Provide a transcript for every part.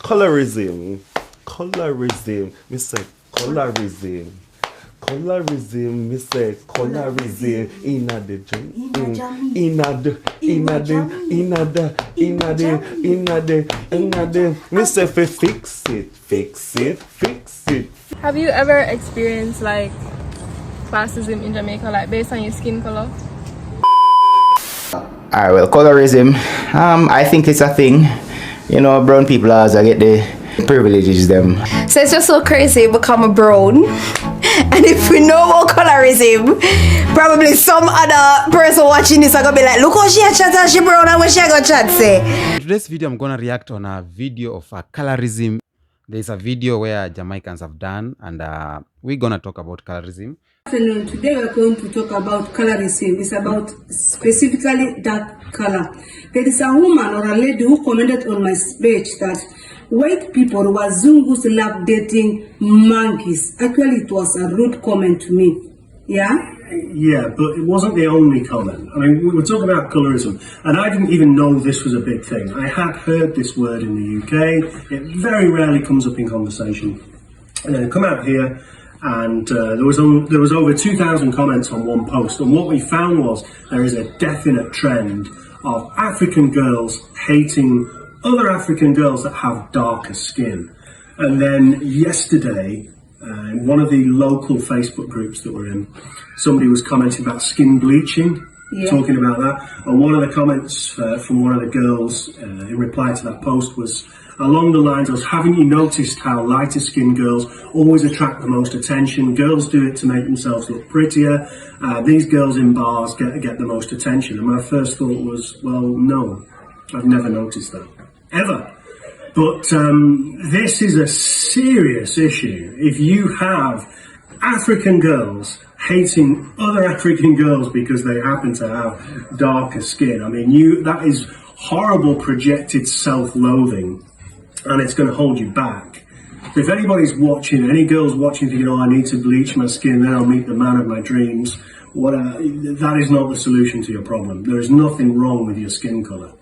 Colorism. Colorism. Me say colorism. Colorism, me say colorism. Inna the. Me say fix it. Have you ever experienced like classism in Jamaica, like based on your skin color? Alright, well, colorism, I think it's a thing. You know, brown people also get the privileges them. So it's just so crazy become a brown. And if we know about colorism, probably some other person watching this are gonna be like, look how she a chat and she brown and what she gonna chat say. In today's video, I'm gonna react on a video of colorism. There's a video where Jamaicans have done, and we're gonna talk about colorism. Today we're going to talk about colorism. It's about specifically dark color. There is a woman or a lady who commented on my page that white people were Zungus love dating monkeys. Actually, it was a rude comment to me. Yeah? Yeah, but it wasn't the only comment. I mean, we were talking about colorism, and I didn't even know this was a big thing. I had heard this word in the UK. It very rarely comes up in conversation. And then I come out here, and there was over 2,000 comments on one post. And what we found was there is a definite trend of African girls hating other African girls that have darker skin. And then yesterday, in one of the local Facebook groups that we're in, somebody was commenting about skin bleaching, talking about that. And one of the comments from one of the girls in reply to that post was along the lines of, haven't you noticed how lighter skinned girls always attract the most attention? Girls do it to make themselves look prettier. These girls in bars get the most attention. And my first thought was, well, no, I've never noticed that, ever. But this is a serious issue. If you have African girls hating other African girls because they happen to have darker skin, I mean, that is horrible projected self-loathing, and it's going to hold you back. If anybody's watching, any girls watching thinking, oh, I need to bleach my skin, then I'll meet the man of my dreams, that is not the solution to your problem. There is nothing wrong with your skin colour.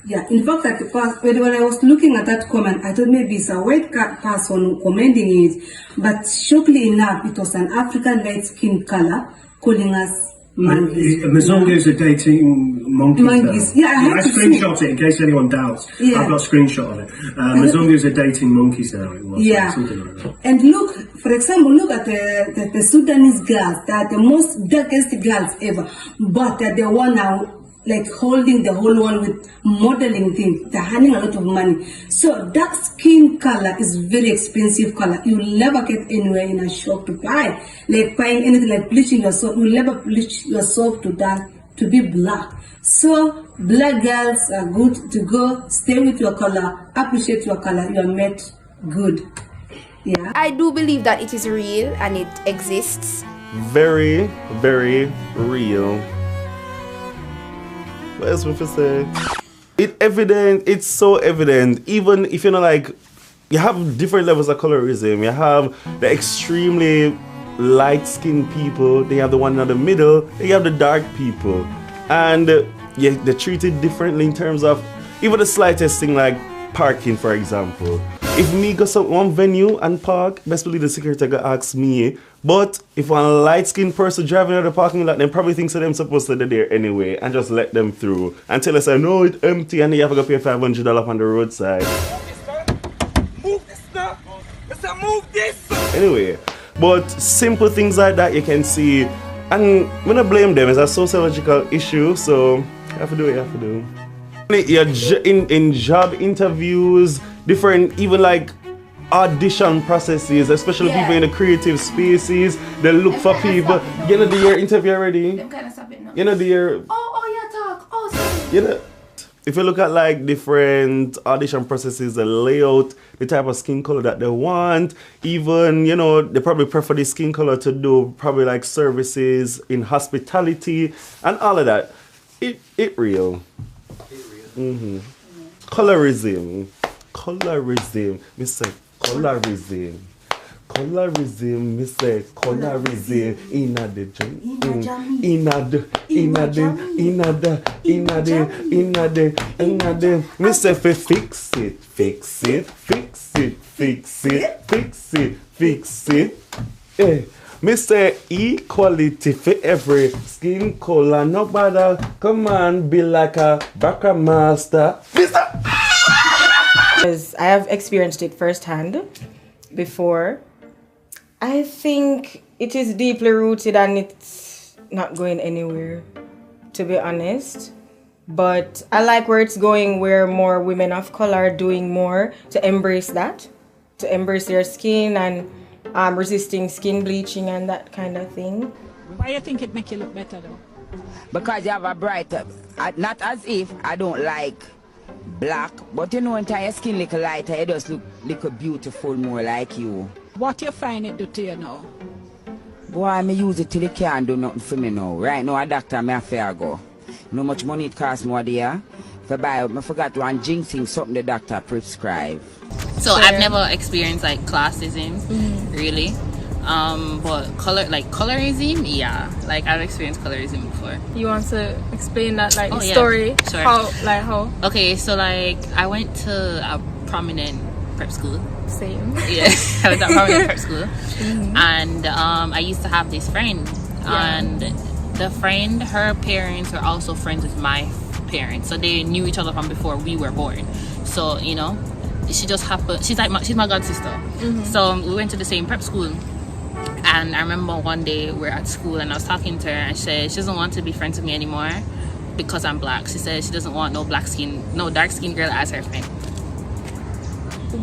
Yeah, in fact, when I was looking at that comment, I thought maybe it's a white person commenting it, but shockingly enough, it was an African light skin color calling us monkeys. Mazongas are dating monkeys. Yeah, I screenshot it in case anyone doubts. Yeah. I've got a screenshot of it. Mazongas are dating monkeys now. It was, yeah, something like that. And look, for example, look at the Sudanese girls. They are the most darkest girls ever, but they're the one now, like holding the whole world with modeling things. They're earning a lot of money. So dark skin color is very expensive color. You'll never get anywhere in a shop to buy. Like buying anything like bleaching yourself. You'll never bleach yourself to be black. So black girls are good to go. Stay with your color. Appreciate your color. You are made good. Yeah. I do believe that it is real and it exists. Very, very real. What else would you say? It's so evident. Even if you know, like, you have different levels of colorism. You have the extremely light-skinned people. They have the one in the middle. They have the dark people, and yeah, they're treated differently in terms of even the slightest thing, like parking, for example. If me go to one venue and park, best believe the security go ask me. But if one light-skinned person driving out the parking lot, then probably thinks that them supposed to be there anyway and just let them through until they say, no, it's empty, and they have to go pay $500 on the roadside. Move this now. Move this. Anyway, but simple things like that you can see, and when I blame them, it's a sociological issue, so you have to do what you have to do. In job interviews, different, even like audition processes, especially people in the creative spaces, they look for people. You know, the year interview already. Them kind of stop it now. You know, the year. Oh, yeah, talk. Oh, sorry. You know, if you look at like different audition processes, the layout, the type of skin color that they want, even, you know, they probably prefer the skin color to do probably like services in hospitality and all of that. It real. Colorism. Me say colorism. Me say colorism. Me say fix it. fix it, fix it, fix it. Eh. Mr. Equality for every skin color. Nobody come on, be like a backer master. Mr. Because I have experienced it firsthand before. I think it is deeply rooted and it's not going anywhere, to be honest. But I like where it's going, where more women of color are doing more to embrace that, to embrace their skin and resisting skin bleaching and that kind of thing. Why do you think it make you look better though? Because you have a brighter, not as if I don't like black, but you know, until your skin little lighter, it just look beautiful more like you. What you find it do to you now? Boy, I use it till it can't do nothing for me now. Right now, a doctor may have go. You know how much money it costs more there? If I buy, I forgot one jinxing, something the doctor prescribe. So I've never experienced like classism, really. But colorism, yeah. Like I've experienced colorism before. You want to explain that Yeah. story? Sure. How? Okay, so like I went to a prominent prep school. Same. Yeah, I was at prominent prep school, and I used to have this friend, and the friend, her parents were also friends with my parents, so they knew each other from before we were born. So you know, she just happened. She's my god sister. So we went to the same prep school. And I remember one day we were at school and I was talking to her and she said she doesn't want to be friends with me anymore because I'm black. She said she doesn't want no dark skinned girl as her friend.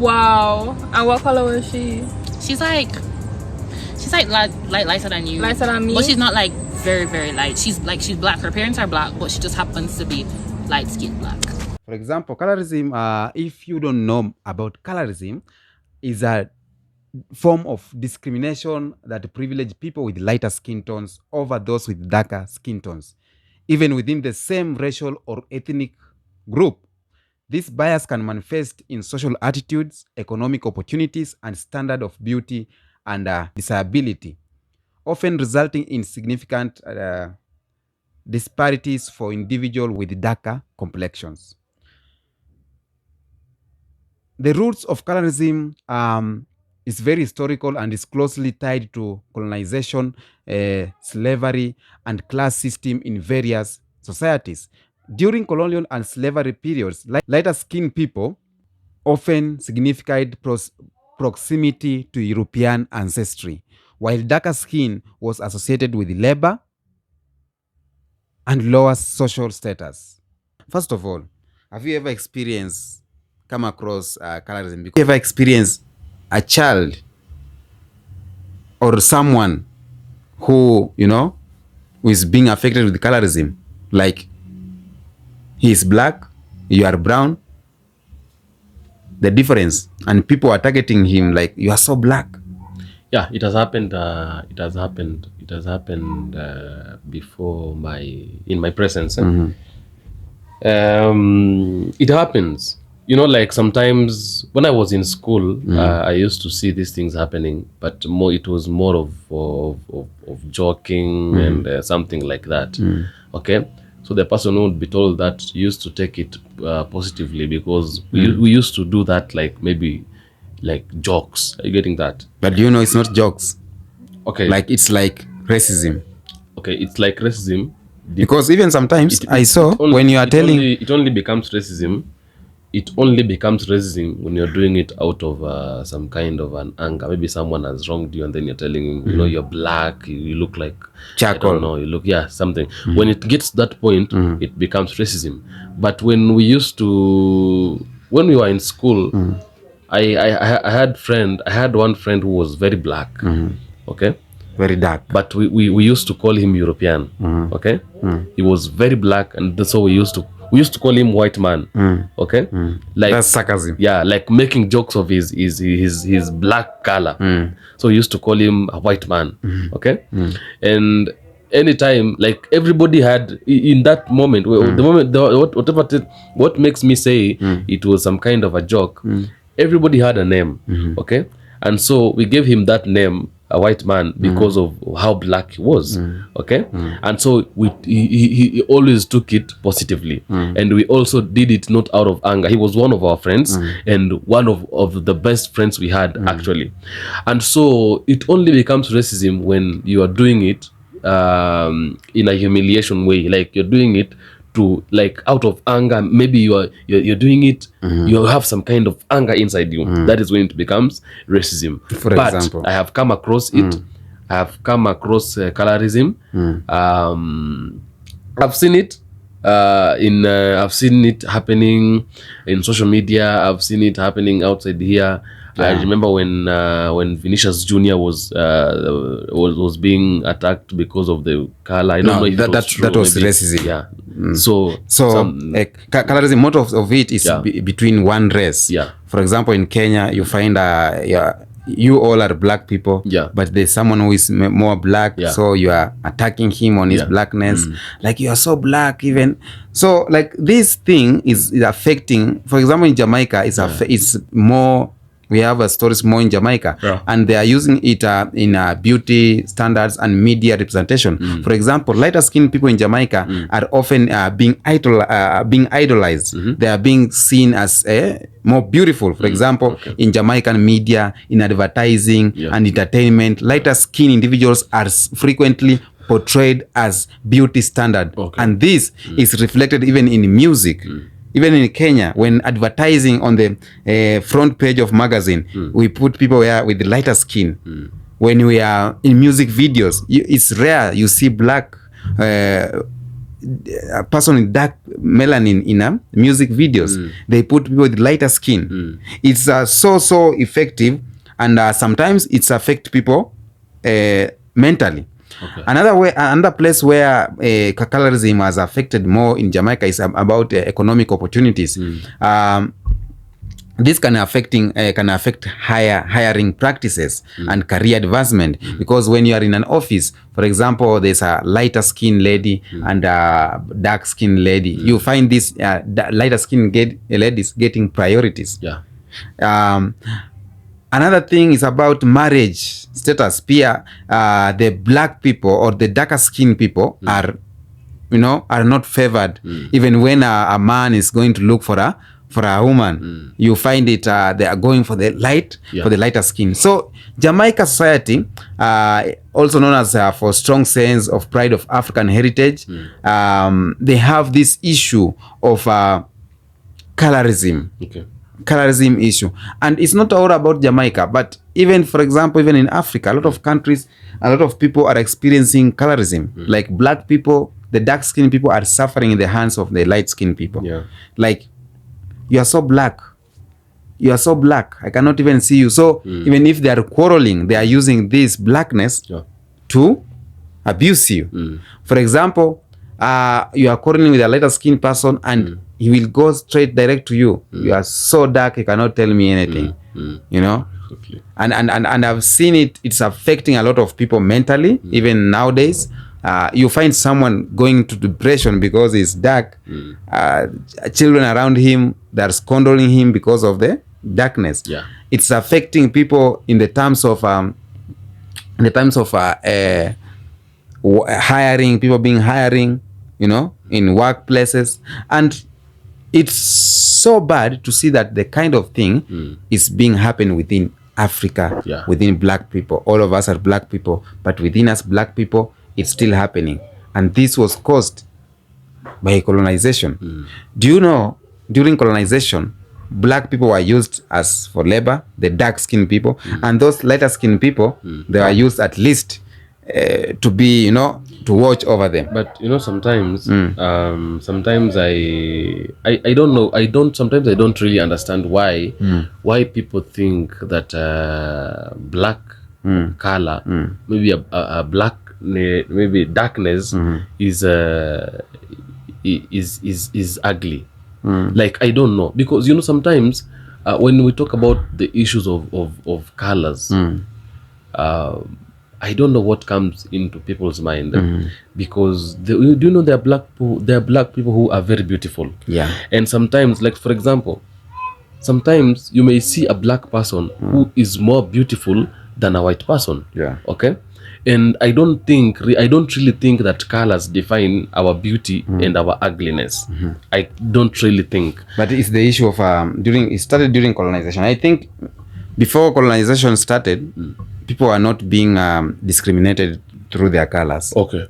Wow. And what color was she? She's like lighter than you. Lighter than me? But she's not like very, very light. She's black. Her parents are black, but she just happens to be light skinned black. For example, colorism, if you don't know about colorism, is a form of discrimination that privileges people with lighter skin tones over those with darker skin tones, even within the same racial or ethnic group. This bias can manifest in social attitudes, economic opportunities, and standard of beauty and disability, often resulting in significant disparities for individuals with darker complexions. The roots of colorism is very historical and is closely tied to colonization, slavery, and class system in various societies. During colonial and slavery periods, lighter skinned people often signified proximity to European ancestry, while darker skin was associated with labor and lower social status. First of all, have you ever come across colorism? Have you ever experienced a child or someone who, who is being affected with colorism? Like, he is black, you are brown, the difference, and people are targeting him like, you are so black. Yeah, it has happened. It has happened before in my presence. It happens. Like sometimes when I was in school, I used to see these things happening, but it was more of joking and something like that. Okay, so the person who would be told that used to take it positively because we used to do that maybe jokes. Are you getting that? But it's not jokes. Okay, it's like racism. Okay, it's like racism because even sometimes I saw when you are telling it only becomes racism. It only becomes racism when you're doing it out of some kind of an anger. Maybe someone has wronged you and then you're telling him, you're black, you look like charcoal. I don't know, you look, something. When it gets to that point, it becomes racism. But when we were in school, I had one friend who was very black, okay? Very dark. But we used to call him European, okay? He was very black, and so we used to call him white man, okay? Like that's sarcasm. Yeah, like making jokes of his black color. So we used to call him a white man, okay? And anytime, everybody had in that moment, what makes me say it was some kind of a joke. Everybody had a name, okay? And so we gave him that name a white man because of how black he was. Okay, and so he always took it positively, and we also did it not out of anger. He was one of our friends and one of the best friends we had actually, and so it only becomes racism when you are doing it in a humiliation way, like you're doing it to like out of anger. Maybe you're doing it, you have some kind of anger inside you. That is when it becomes racism. For example, I have come across it. I have come across colorism. I've seen it I've seen it happening in social media. I've seen it happening outside here. I remember when Vinicius Jr. was being attacked because of the color. I don't know if that was racism. Yeah. So colorism, most of it is between one race. Yeah. For example, in Kenya, you find you all are black people, but there's someone who is more black, so you are attacking him on his blackness. Like, you are so black even. So like this thing is affecting, for example, in Jamaica, it's more. We have stories more in Jamaica, and they are using it in beauty standards and media representation. For example, lighter skinned people in Jamaica are often being idolized. They are being seen as more beautiful. For example, in Jamaican media, in advertising and entertainment, lighter skinned individuals are frequently portrayed as beauty standard, and this is reflected even in music. Even in Kenya, when advertising on the front page of magazine, we put people with lighter skin. When we are in music videos, it's rare you see black a person with dark melanin in music videos. They put people with lighter skin. It's so effective, and sometimes it's affect people mentally. Another place where colorism has affected more in Jamaica is about economic opportunities. This can affect hiring practices and career advancement, because when you are in an office, for example, there's a lighter skinned lady and a dark skinned lady. You find this lighter skinned ladies getting priorities. Another thing is about marriage status. Pia, the black people or the darker skinned people are not favored. Even when a man is going to look for a woman, you find it they are going for the lighter skin. So Jamaica society, also known as for strong sense of pride of African heritage, they have this issue of colorism. Colorism issue, and it's not all about Jamaica, but even, for example, even in Africa, a lot of countries, a lot of people are experiencing colorism. Like black people, the dark skinned people are suffering in the hands of the light skinned people. Like, you are so black, I cannot even see you. So even if they are quarreling, they are using this blackness to abuse you. For example, you are quarreling with a lighter skinned person, and he will go straight direct to you. You are so dark, you cannot tell me anything. You know? And I've seen it, it's affecting a lot of people mentally, even nowadays. You find someone going into depression because he's dark. Children around him, they're scolding him because of the darkness. It's affecting people in the terms of hiring, people being hiring, in workplaces. And it's so bad to see that the kind of thing is being happening within Africa, within black people. All of us are black people, but within us black people, it's still happening. And this was caused by colonization. Do you know, during colonization, black people were used as for labor, the dark-skinned people, and those lighter-skinned people, they were used at least to be, to watch over them. But sometimes sometimes I don't know, sometimes I don't really understand why people think that black color, maybe a black, maybe darkness is ugly. Like, I don't know, because sometimes when we talk about the issues of colors, I don't know what comes into people's mind, because there are black people who are very beautiful. And sometimes, like, for example, sometimes you may see a black person who is more beautiful than a white person. Yeah. Okay. And I don't really think that colors define our beauty and our ugliness. I don't really think. But it's the issue of it started during colonization. I think before colonization started, people are not being discriminated through their colors. Okay.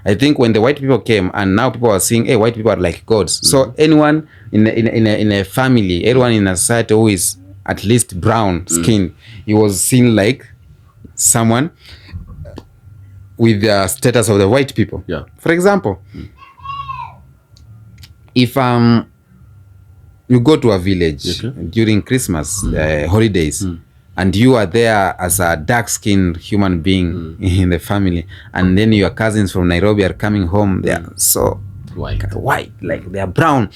I think when the white people came, and now people are saying, hey, white people are like gods. So anyone in a family, everyone in a society who is at least brown skin, he was seen like someone with the status of the white people. Yeah. For example, if you go to a village during Christmas holidays, and you are there as a dark-skinned human being in the family, and then your cousins from Nairobi are coming home, they are so white, like they are brown.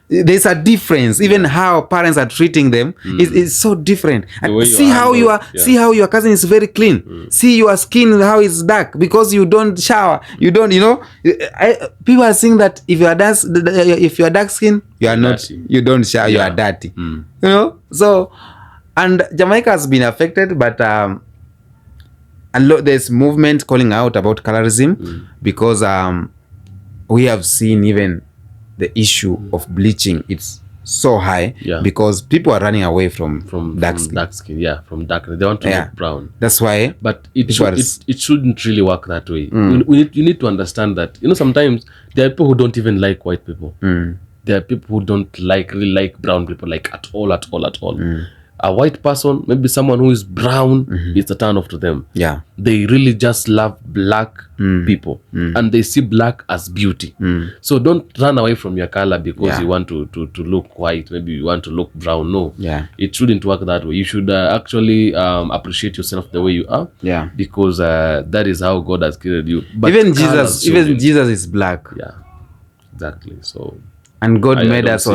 There's a difference. Even how parents are treating them is so different. And see how your cousin is very clean. See your skin how it's dark because you don't shower. You don't, people are saying that if you are dark skin, you are not. Dirty. You don't shower. You are dirty. So, and Jamaica has been affected, but there's movement calling out about colorism because we have seen even the issue of bleaching, it's so high because people are running away from dark skin. Yeah, from dark. They want to look brown. That's why. But it shouldn't really work that way. You need to understand that sometimes there are people who don't even like white people. There are people who don't really like brown people, like at all. A white person, maybe someone who is brown, it's a turn off to them. Yeah, they really just love black people, and they see black as beauty. So don't run away from your color because you want to look white. Maybe you want to look brown. No, it shouldn't work that way. You should actually appreciate yourself the way you are. Yeah, because that is how God has created you. But even Jesus is black. Yeah, exactly. So, and God made us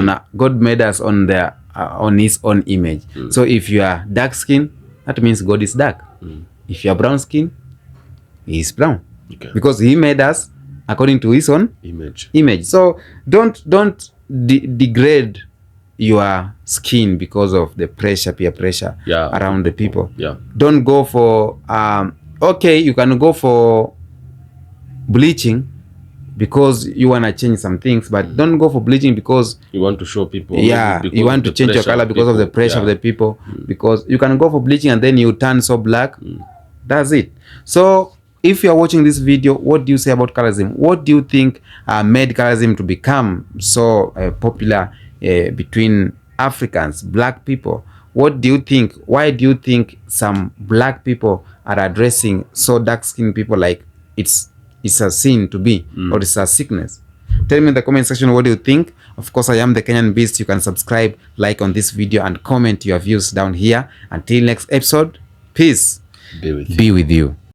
on their on his own image. So if you are dark skin, that means God is dark. If you are brown skin, he is brown. Because he made us according to his own image. So don't degrade your skin because of the peer pressure around the people. Don't go for you can go for bleaching because you want to change some things, but don't go for bleaching because you want to show people. You want to change your color because of the pressure of the people. Because you can go for bleaching and then you turn so black. That's it. So if you are watching this video, what do you say about colorism? What do you think made colorism to become so popular between Africans, black people? What do you think? Why do you think some black people are addressing so dark-skinned people like it's a sin to be, or it's a sickness? Tell me in the comment section what do you think. Of course, I am the Kenyan Beast. You can subscribe, like on this video, and comment your views down here. Until next episode, peace be with you. Be with you.